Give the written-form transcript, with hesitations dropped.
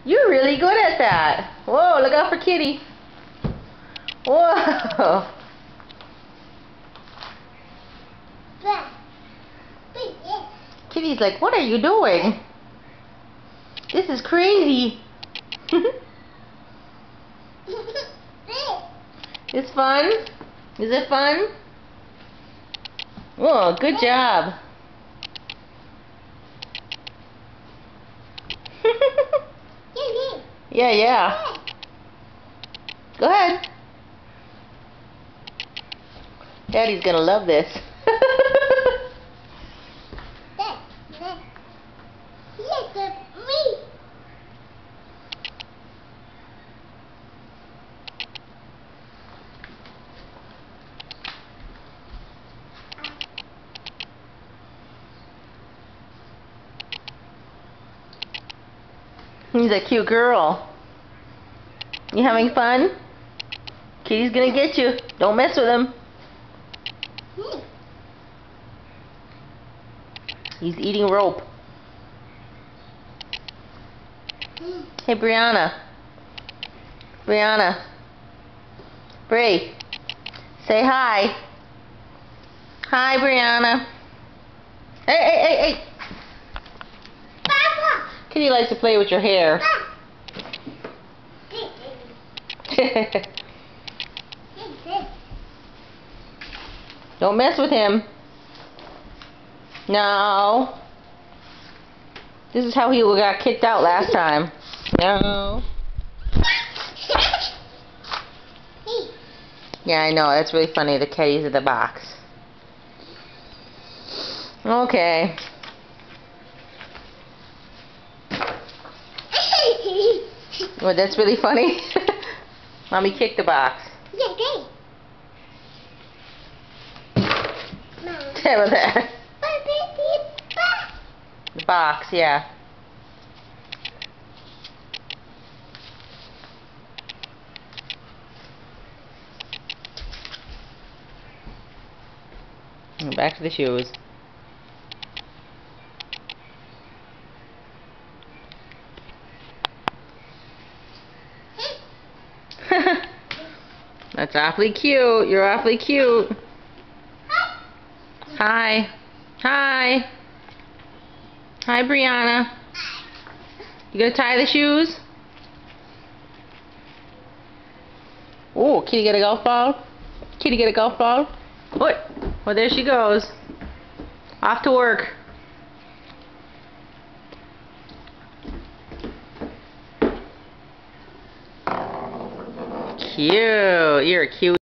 You're really good at that. Whoa, look out for Kitty. Whoa. Kitty's like, what are you doing? This is crazy. It's fun? Is it fun? Whoa, good job. Yeah. Go ahead. Daddy's gonna love this. He's a cute girl. You having fun? Kitty's gonna get you. Don't mess with him. He's eating rope. Hey, Brianna. Brianna. Bri. Say hi. Hi, Brianna. Hey. Kitty likes to play with your hair. Don't mess with him. No. This is how he got kicked out last time. No. Yeah, I know. That's really funny. The kitty's in the box. Okay. Well, that's really funny. Mommy kicked the box. Yeah, okay. What that? The box, yeah. Back to the shoes. That's awfully cute. You're awfully cute. Hi. Hi. Hi, Brianna. You gonna tie the shoes? Oh, Kitty get a golf ball? Kitty get a golf ball? What? Well, there she goes. Off to work. Cute. You're a cute.